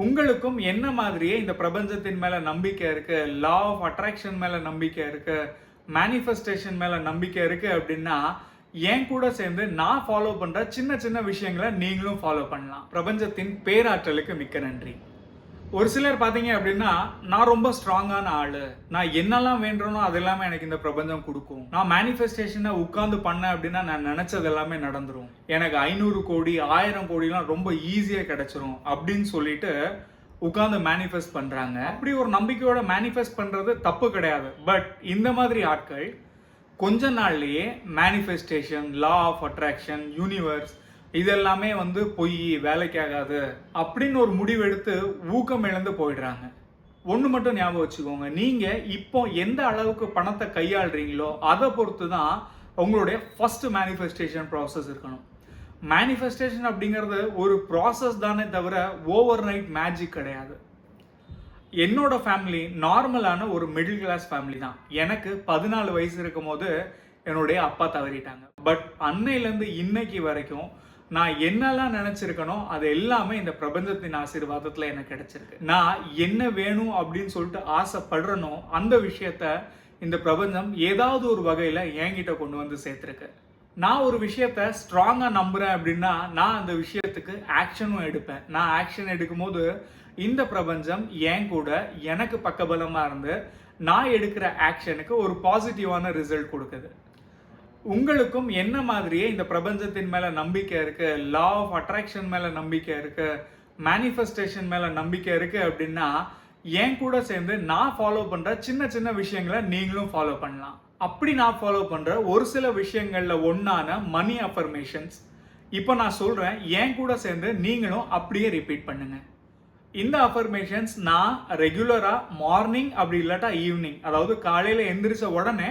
உங்களுக்கும் என்ன மாதிரியே இந்த பிரபஞ்சத்தின் மேல நம்பிக்கை இருக்கு, லா ஆஃப் அட்ராக்ஷன் மேல நம்பிக்கை இருக்கு, மேனிஃபெஸ்டேஷன் மேல நம்பிக்கை இருக்கு அப்படின்னா என் கூட சேர்ந்து நான் ஃபாலோ பண்ற சின்ன சின்ன விஷயங்களை நீங்களும் ஃபாலோ பண்ணலாம். பிரபஞ்சத்தின் பேராற்றலுக்கு மிக்க நன்றி. ஒரு சிலர் பார்த்தீங்க அப்படின்னா, நான் ரொம்ப ஸ்ட்ராங்கான ஆளு, நான் என்னெல்லாம் வேண்டுறனோ அது எல்லாமே எனக்கு இந்த பிரபஞ்சம் கொடுக்கும், நான் மேனிஃபெஸ்டேஷனை உட்கார்ந்து பண்ணேன் அப்படின்னா நான் நினைச்சது எல்லாமே நடந்துரும், எனக்கு 500 கோடி 1000 கோடிலாம் ரொம்ப ஈஸியாக கிடைச்சிரும் அப்படின்னு சொல்லிட்டு உட்கார்ந்து மேனிஃபெஸ்ட் பண்றாங்க. அப்படி ஒரு நம்பிக்கையோட மேனிஃபெஸ்ட் பண்றது தப்பு கிடையாது. பட் இந்த மாதிரி ஆட்கள் கொஞ்ச நாள்லயே manifestation, law of attraction, universe இதெல்லாமே பொய், வேலைக்கு ஆகாது அப்படின்னு ஒரு முடிவெடுத்து ஊக்கம் இழந்து போயிடுறாங்க. ஒன்று மட்டும் ஞாபகம் வச்சுக்கோங்க, நீங்க இப்போ எந்த அளவுக்கு பணத்தை கையாளுறீங்களோ அதை பொறுத்து தான் உங்களுடைய ஃபர்ஸ்ட் மேனிஃபெஸ்டேஷன் ப்ராசஸ் இருக்கணும். மேனிஃபெஸ்டேஷன் அப்படிங்கிறது ஒரு ப்ராசஸ் தானே தவிர ஓவர் நைட் மேஜிக் கிடையாது. என்னோட ஃபேமிலி நார்மலான ஒரு மிடில் கிளாஸ் ஃபேமிலி தான். எனக்கு 14 வயசு இருக்கும் போது என்னுடைய அப்பா தவறிட்டாங்க. பட் அன்னையிலேருந்து இன்னைக்கு வரைக்கும் நான் என்னெல்லாம் நினைச்சிருக்கனோ அது எல்லாமே இந்த பிரபஞ்சத்தின் ஆசீர்வாதத்தில் எனக்கு கிடைச்சிருக்கு. நான் என்ன வேணும் அப்படின்னு சொல்லிட்டு ஆசைப்படுறனோ அந்த விஷயத்த இந்த பிரபஞ்சம் ஏதாவது ஒரு வகையில் என்கிட்ட கொண்டு வந்து சேர்த்துருக்கு. நான் ஒரு விஷயத்த ஸ்ட்ராங்காக நம்புறேன் அப்படின்னா நான் அந்த விஷயத்துக்கு ஆக்ஷனும் எடுப்பேன். நான் ஆக்ஷன் எடுக்கும் போது இந்த பிரபஞ்சம் என் கூட எனக்கு பக்கபலமாக இருந்து நான் எடுக்கிற ஆக்ஷனுக்கு ஒரு பாசிட்டிவான ரிசல்ட் கொடுக்குது. உங்களுக்கும் என்ன மாதிரியே இந்த பிரபஞ்சத்தின் மேல நம்பிக்கை இருக்கு, லா ஆஃப் அட்ராக்ஷன் மேல நம்பிக்கை இருக்கு, மேனிஃபெஸ்டேஷன் மேல நம்பிக்கை இருக்கு அப்படின்னா என் கூட சேர்ந்து நான் ஃபாலோ பண்ற சின்ன சின்ன விஷயங்களை நீங்களும் ஃபாலோ பண்ணலாம். அப்படி நான் ஃபாலோ பண்ற ஒரு சில விஷயங்கள்ல ஒன்னான மணி அஃபர்மேஷன்ஸ் இப்போ நான் சொல்றேன். என் கூட சேர்ந்து நீங்களும் அப்படியே ரிப்பீட் பண்ணுங்க. இந்த அஃபர்மேஷன்ஸ் நான் ரெகுலரா மார்னிங் அப்படி இல்லாட்டா ஈவினிங், அதாவது காலையில எந்திரிச்ச உடனே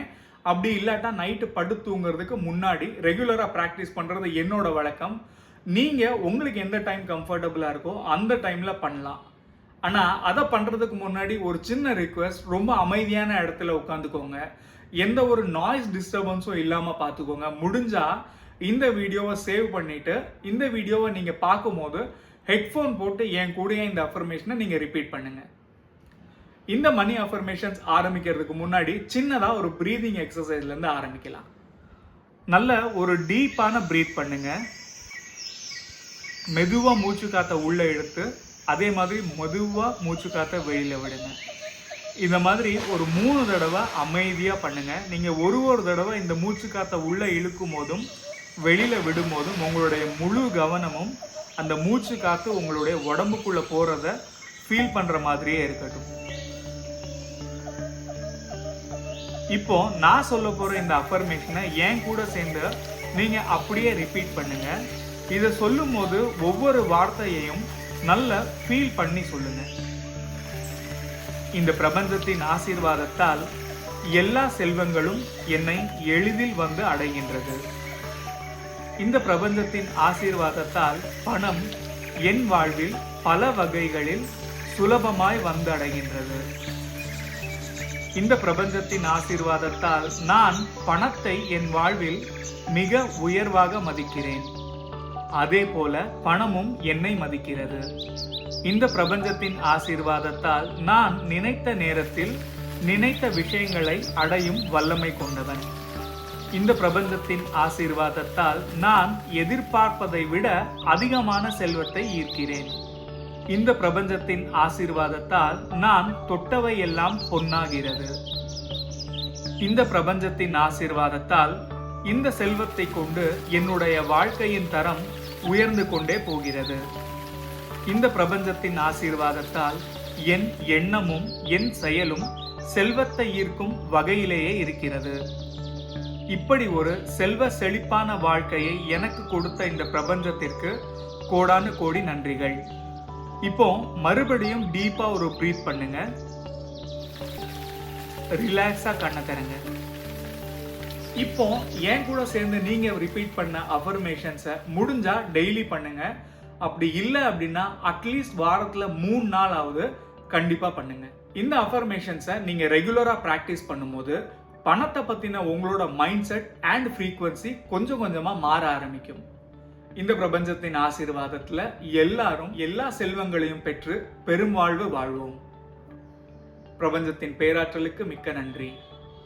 அப்படி இல்லாட்டா நைட்டு படுத்து தூங்குறதுக்கு முன்னாடி ரெகுலராக ப்ராக்டிஸ் பண்ணுறது என்னோட வழக்கம். நீங்கள் உங்களுக்கு எந்த டைம் கம்ஃபர்டபுளாக இருக்கோ அந்த டைமில் பண்ணலாம். ஆனால் அதை பண்ணுறதுக்கு முன்னாடி ஒரு சின்ன ரிக்வெஸ்ட், ரொம்ப அமைதியான இடத்துல உட்காந்துக்கோங்க, எந்த ஒரு நாய்ஸ் டிஸ்டர்பன்ஸும் இல்லாமல் பார்த்துக்கோங்க. முடிஞ்சால் இந்த வீடியோவை சேவ் பண்ணிவிட்டு இந்த வீடியோவை நீங்கள் பார்க்கும்போது ஹெட்ஃபோன் போட்டு என் கூடயே இந்த அஃபர்மேஷனை நீங்கள் ரிப்பீட் பண்ணுங்கள். இந்த மணி அஃபர்மேஷன்ஸ் ஆரம்பிக்கிறதுக்கு முன்னாடி சின்னதாக ஒரு ப்ரீதிங் எக்ஸசைஸ்லேருந்து ஆரம்பிக்கலாம். நல்ல ஒரு டீப்பான ப்ரீத் பண்ணுங்க. மெதுவாக மூச்சு காற்றை உள்ளே இழுத்து அதே மாதிரி மெதுவாக மூச்சு காற்றை வெளியில் விடுங்க. இந்த மாதிரி ஒரு 3 தடவை அமைதியாக பண்ணுங்க. நீங்கள் ஒரு தடவை இந்த மூச்சு காற்றை உள்ளே இழுக்கும் போதும் வெளியில் விடும் போதும் உங்களுடைய முழு கவனமும் அந்த மூச்சு காற்று உங்களுடைய உடம்புக்குள்ளே போகிறத ஃபீல் பண்ணுற மாதிரியே இருக்கட்டும். இப்போ நான் சொல்ல போற இந்த அஃபர்மேஷனை என் கூட சேர்ந்து நீங்க அப்படியே ரிப்பீட் பண்ணுங்க. இதை சொல்லும் போது ஒவ்வொரு வார்த்தையையும் நல்ல ஃபீல் பண்ணி சொல்லுங்க. இந்த பிரபஞ்சத்தின் ஆசீர்வாதத்தால் எல்லா செல்வங்களும் என்னை எளிதில் வந்து அடைகின்றது. இந்த பிரபஞ்சத்தின் ஆசீர்வாதத்தால் பணம் என் வாழ்வில் பல வகைகளில் சுலபமாய் வந்து அடைகின்றது. இந்த பிரபஞ்சத்தின் ஆசீர்வாதத்தால் நான் பணத்தை என் வாழ்வில் மிக உயர்வாக மதிக்கிறேன். அதே போல பணமும் என்னை மதிக்கிறது. இந்த பிரபஞ்சத்தின் ஆசீர்வாதத்தால் நான் நினைத்த நேரத்தில் நினைத்த விஷயங்களை அடையும் வல்லமை கொண்டவன். இந்த பிரபஞ்சத்தின் ஆசீர்வாதத்தால் நான் எதிர்பார்ப்பதை விட அதிகமான செல்வத்தை ஈர்க்கிறேன். இந்த பிரபஞ்சத்தின் ஆசீர்வாதத்தால் நான் தொட்டவை எல்லாம் பொன்னாகிறது. இந்த பிரபஞ்சத்தின் ஆசீர்வாதத்தால் இந்த செல்வத்தை கொண்டு என்னுடைய வாழ்க்கையின் தரம் உயர்ந்து கொண்டே போகிறது. இந்த பிரபஞ்சத்தின் ஆசீர்வாதத்தால் என் எண்ணமும் என் செயலும் செல்வத்தை ஈர்க்கும் வகையிலேயே இருக்கிறது. இப்படி ஒரு செல்வ செழிப்பான வாழ்க்கையை எனக்கு கொடுத்த இந்த பிரபஞ்சத்திற்கு கோடானு கோடி நன்றிகள். இப்போ மறுபடியும் டீப்பா ஒரு ப்ரீத் பண்ணுங்க. ரிலாக்ஸா கண்ணை திறங்க. இப்போ என் கூட சேர்ந்து நீங்க ரிப்பீட் பண்ண அஃபர்மேஷன்ஸை முடிஞ்சா டெய்லி பண்ணுங்க. அப்படி இல்லை அப்படின்னா அட்லீஸ்ட் வாரத்துல 3 நாளாவது கண்டிப்பா பண்ணுங்க. இந்த அஃபர்மேஷன்ஸை நீங்க ரெகுலரா பிராக்டிஸ் பண்ணும்போது பணத்தை பத்தின உங்களோட மைண்ட் செட் அண்ட் ஃப்ரீக்வன்சி கொஞ்சம் கொஞ்சமா மாற ஆரம்பிக்கும். இந்த பிரபஞ்சத்தின் ஆசீர்வாதத்துல எல்லாரும் எல்லா செல்வங்களையும் பெற்று பெரும் வாழ்வு வாழ்வோம். பிரபஞ்சத்தின் பேராற்றலுக்கு மிக்க நன்றி.